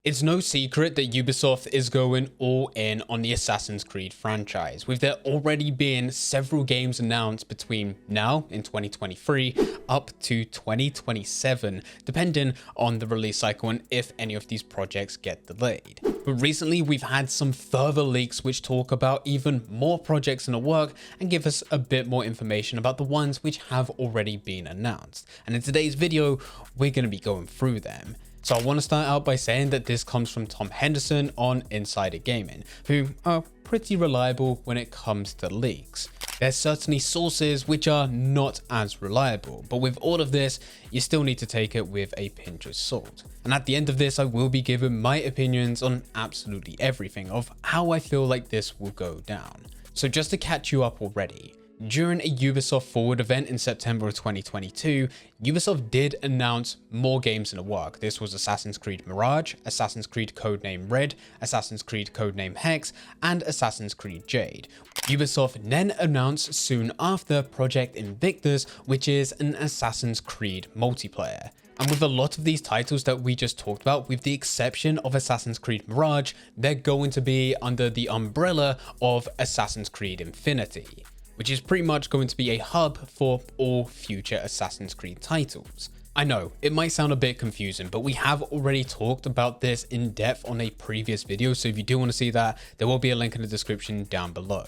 It's no secret that Ubisoft is going all in on the Assassin's Creed franchise, with there already being several games announced between now in 2023 up to 2027, depending on the release cycle and if any of these projects get delayed. But recently we've had some further leaks which talk about even more projects in the work and give us a bit more information about the ones which have already been announced. And in today's video, we're going to be going through them. So I want to start out by saying that this comes from Tom Henderson on Insider Gaming, who are pretty reliable when it comes to leaks. There's certainly sources which are not as reliable, but with all of this, you still need to take it with a pinch of salt. And at the end of this, I will be giving my opinions on absolutely everything of how I feel like this will go down. So just to catch you up already, during a Ubisoft Forward event in September of 2022, Ubisoft did announce more games in the work. This was Assassin's Creed Mirage, Assassin's Creed Codename Red, Assassin's Creed Codename Hexe, and Assassin's Creed Jade. Ubisoft then announced soon after Project Invictus, which is an Assassin's Creed multiplayer. And with a lot of these titles that we just talked about, with the exception of Assassin's Creed Mirage, they're going to be under the umbrella of Assassin's Creed Infinity, which is pretty much going to be a hub for all future Assassin's Creed titles. I know, it might sound a bit confusing, but we have already talked about this in depth on a previous video, so if you do want to see that, there will be a link in the description down below.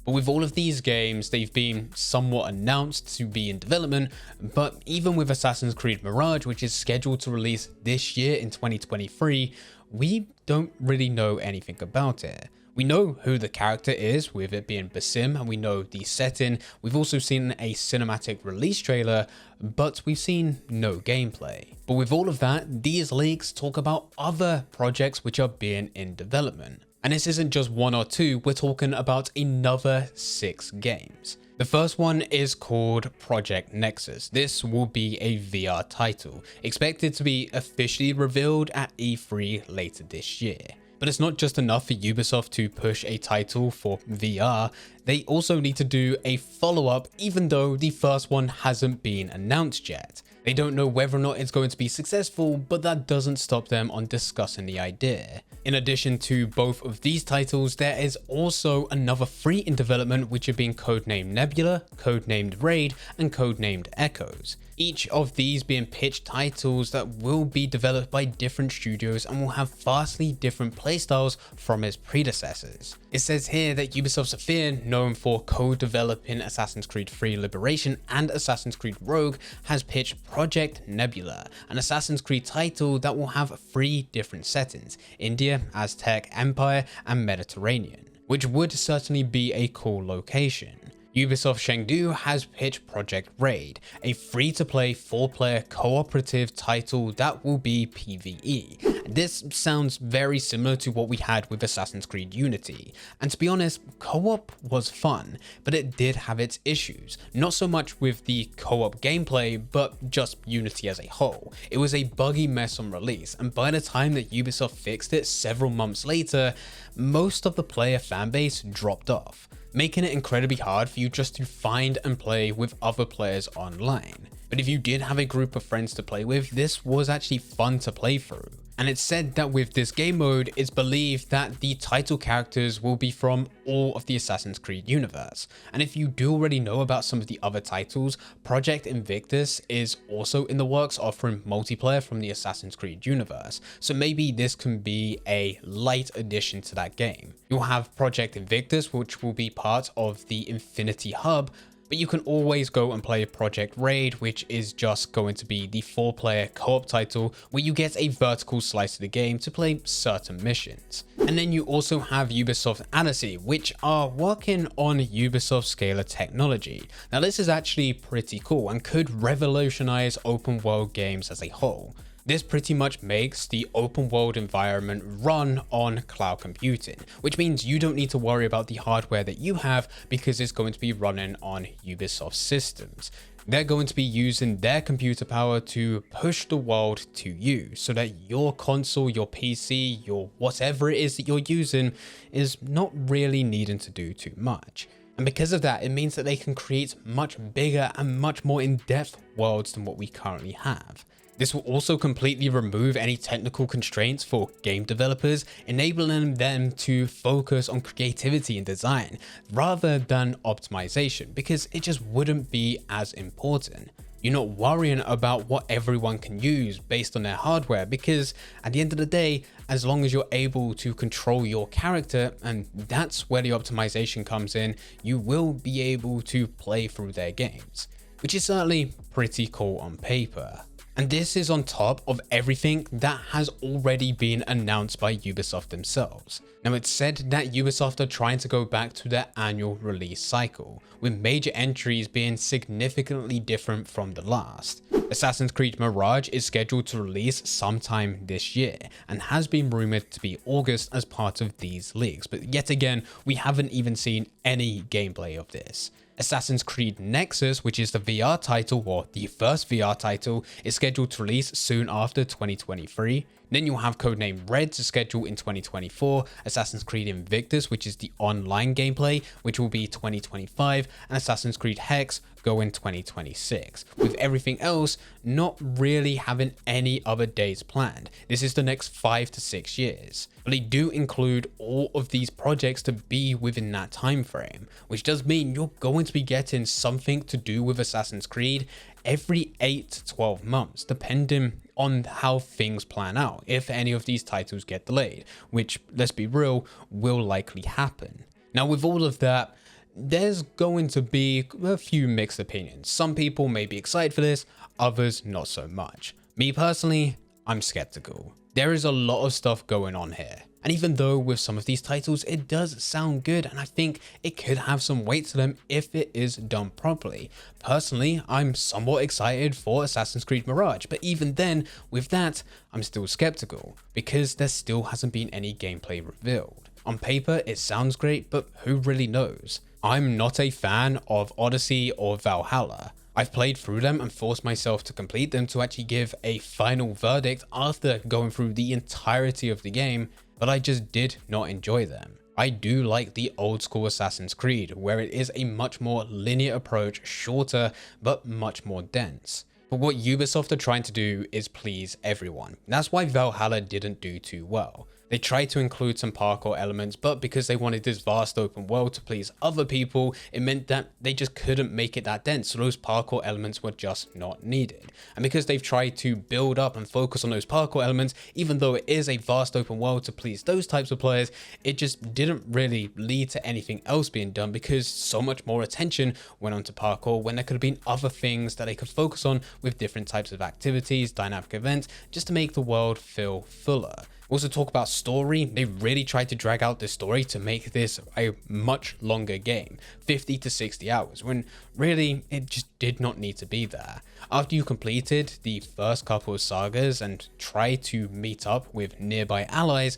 But with all of these games, they've been somewhat announced to be in development, but even with Assassin's Creed Mirage, which is scheduled to release this year in 2023, we don't really know anything about it. We know who the character is, with it being Basim, and we know the setting. We've also seen a cinematic release trailer, but we've seen no gameplay. But with all of that, these leaks talk about other projects which are being in development. And this isn't just one or two, we're talking about another 6 games. The first one is called Project Nexus. This will be a VR title, expected to be officially revealed at E3 later this year. But it's not just enough for Ubisoft to push a title for VR, they also need to do a follow-up even though the first one hasn't been announced yet. They don't know whether or not it's going to be successful, but that doesn't stop them on discussing the idea. In addition to both of these titles, there is also another 3 in development which are being codenamed Nebula, codenamed Raid, and codenamed Echoes. Each of these being pitched titles that will be developed by different studios and will have vastly different playstyles from its predecessors. It says here that Ubisoft Sophia, known for co-developing Assassin's Creed 3 Liberation and Assassin's Creed Rogue, has pitched Project Nebula, an Assassin's Creed title that will have 3 different settings: India, Aztec Empire, and Mediterranean, which would certainly be a cool location. Ubisoft Chengdu has pitched Project Raid, a free-to-play 4-player cooperative title that will be PvE. This sounds very similar to what we had with Assassin's Creed Unity, and to be honest, co-op was fun, but it did have its issues. Not so much with the co-op gameplay, but just Unity as a whole. It was a buggy mess on release, and by the time that Ubisoft fixed it several months later, most of the player fanbase dropped off, making it incredibly hard for you just to find and play with other players online. But if you did have a group of friends to play with, this was actually fun to play through. And it's said that with this game mode, it's believed that the title characters will be from all of the Assassin's Creed universe. And if you do already know about some of the other titles, Project Invictus is also in the works, offering multiplayer from the Assassin's Creed universe. So maybe this can be a light addition to that game. You'll have Project Invictus, which will be part of the Infinity Hub, but you can always go and play Project Raid, which is just going to be the 4-player co-op title where you get a vertical slice of the game to play certain missions. And then you also have Ubisoft Odyssey, which are working on Ubisoft Scalar technology. Now this is actually pretty cool and could revolutionize open world games as a whole. This pretty much makes the open world environment run on cloud computing, which means you don't need to worry about the hardware that you have because it's going to be running on Ubisoft systems. They're going to be using their computer power to push the world to you so that your console, your PC, your whatever it is that you're using is not really needing to do too much. And because of that, it means that they can create much bigger and much more in-depth worlds than what we currently have. This will also completely remove any technical constraints for game developers, enabling them to focus on creativity and design rather than optimization, because it just wouldn't be as important. You're not worrying about what everyone can use based on their hardware, because at the end of the day, as long as you're able to control your character, and that's where the optimization comes in, you will be able to play through their games, which is certainly pretty cool on paper. And this is on top of everything that has already been announced by Ubisoft themselves. Now, it's said that Ubisoft are trying to go back to their annual release cycle, with major entries being significantly different from the last. Assassin's Creed Mirage is scheduled to release sometime this year and has been rumored to be August as part of these leaks, but yet again, we haven't even seen any gameplay of this. Assassin's Creed Nexus, which is the VR title, or the first VR title, is scheduled to release soon after 2023. Then you'll have Codename Red to schedule in 2024, Assassin's Creed Invictus, which is the online gameplay, which will be 2025, and Assassin's Creed Hexe go in 2026, with everything else not really having any other dates planned. This is the next 5 to 6 years. But they do include all of these projects to be within that time frame, which does mean you're going to be getting something to do with Assassin's Creed every 8 to 12 months, depending on how things plan out, if any of these titles get delayed, which, let's be real, will likely happen. Now, with all of that, there's going to be a few mixed opinions. Some people may be excited for this, others not so much. Me personally, I'm skeptical. There is a lot of stuff going on here. And even though with some of these titles, it does sound good, and I think it could have some weight to them if it is done properly. Personally, I'm somewhat excited for Assassin's Creed Mirage, but even then, with that, I'm still skeptical, because there still hasn't been any gameplay revealed. On paper, it sounds great, but who really knows? I'm not a fan of Odyssey or Valhalla. I've played through them and forced myself to complete them to actually give a final verdict after going through the entirety of the game, but I just did not enjoy them. I do like the old school Assassin's Creed, where it is a much more linear approach, shorter, but much more dense. But what Ubisoft are trying to do is please everyone. That's why Valhalla didn't do too well. They tried to include some parkour elements, but because they wanted this vast open world to please other people, it meant that they just couldn't make it that dense, so those parkour elements were just not needed. And because they've tried to build up and focus on those parkour elements, even though it is a vast open world to please those types of players, it just didn't really lead to anything else being done, because so much more attention went on to parkour when there could have been other things that they could focus on with different types of activities, dynamic events, just to make the world feel fuller. Also, talk about story, they really tried to drag out the story to make this a much longer game, 50 to 60 hours, when really it just did not need to be there. After you completed the first couple of sagas and tried to meet up with nearby allies,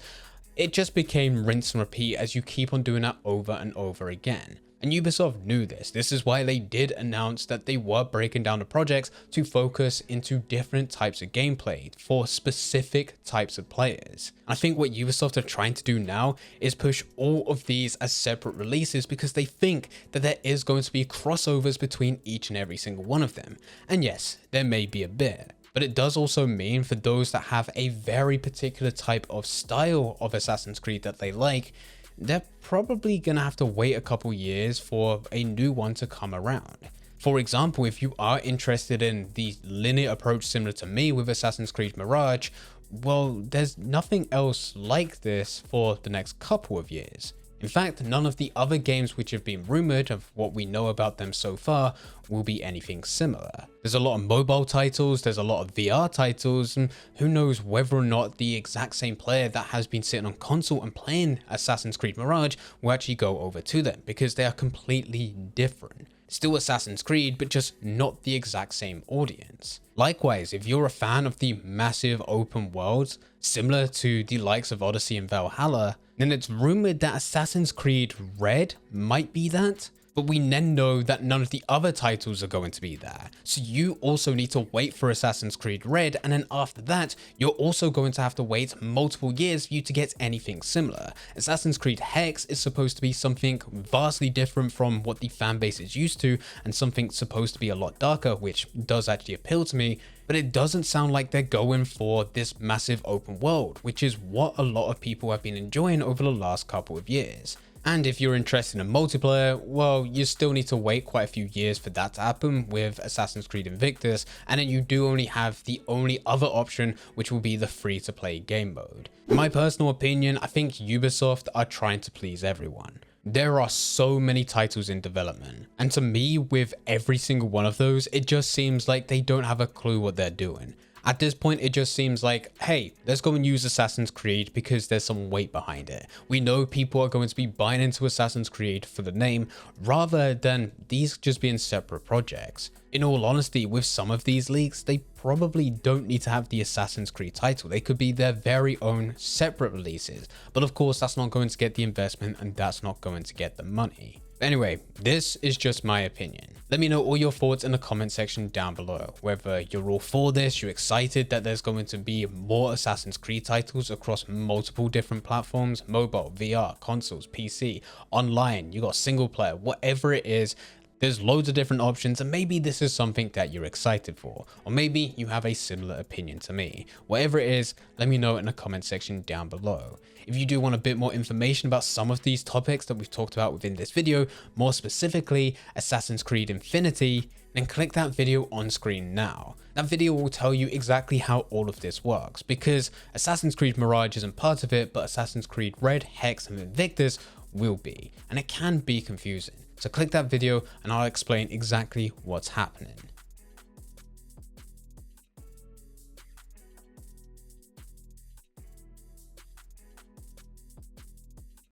it just became rinse and repeat as you keep on doing that over and over again. And Ubisoft knew this. This is why they did announce that they were breaking down the projects to focus into different types of gameplay for specific types of players. I think what Ubisoft are trying to do now is push all of these as separate releases, because they think that there is going to be crossovers between each and every single one of them. And yes, there may be a bit. But it does also mean for those that have a very particular type of style of Assassin's Creed that they like, they're probably gonna have to wait a couple years for a new one to come around. For example, if you are interested in the linear approach similar to me with Assassin's Creed Mirage, well, there's nothing else like this for the next couple of years. In fact, none of the other games which have been rumored of what we know about them so far will be anything similar. There's a lot of mobile titles, there's a lot of VR titles, and who knows whether or not the exact same player that has been sitting on console and playing Assassin's Creed Mirage will actually go over to them, because they are completely different. Still Assassin's Creed, but just not the exact same audience. Likewise, if you're a fan of the massive open worlds, similar to the likes of Odyssey and Valhalla, then it's rumored that Assassin's Creed Red might be that, but we then know that none of the other titles are going to be there. So you also need to wait for Assassin's Creed Red, and then after that, you're also going to have to wait multiple years for you to get anything similar. Assassin's Creed Hexe is supposed to be something vastly different from what the fan base is used to, and something supposed to be a lot darker, which does actually appeal to me. but it doesn't sound like they're going for this massive open world, which is what a lot of people have been enjoying over the last couple of years. And if you're interested in multiplayer, well, you still need to wait quite a few years for that to happen with Assassin's Creed Invictus, and then you do only have the only other option, which will be the free-to-play game mode. In my personal opinion, I think Ubisoft are trying to please everyone. There are so many titles in development, and to me, with every single one of those, it just seems like they don't have a clue what they're doing. At this point, it just seems like, hey, let's go and use Assassin's Creed because there's some weight behind it. We know people are going to be buying into Assassin's Creed for the name, rather than these just being separate projects. In all honesty, with some of these leaks, they probably don't need to have the Assassin's Creed title. They could be their very own separate releases. But of course, that's not going to get the investment and that's not going to get the money. Anyway, this is just my opinion. Let me know all your thoughts in the comment section down below. Whether you're all for this, you're excited that there's going to be more Assassin's Creed titles across multiple different platforms, mobile, VR, consoles, PC, online, you got single player, whatever it is. There's loads of different options, and maybe this is something that you're excited for, or maybe you have a similar opinion to me. Whatever it is, let me know in the comment section down below. If you do want a bit more information about some of these topics that we've talked about within this video, more specifically Assassin's Creed Infinity, then click that video on screen now. That video will tell you exactly how all of this works, because Assassin's Creed Mirage isn't part of it, but Assassin's Creed Red, Hexe, and Invictus will be, and it can be confusing. So click that video and I'll explain exactly what's happening.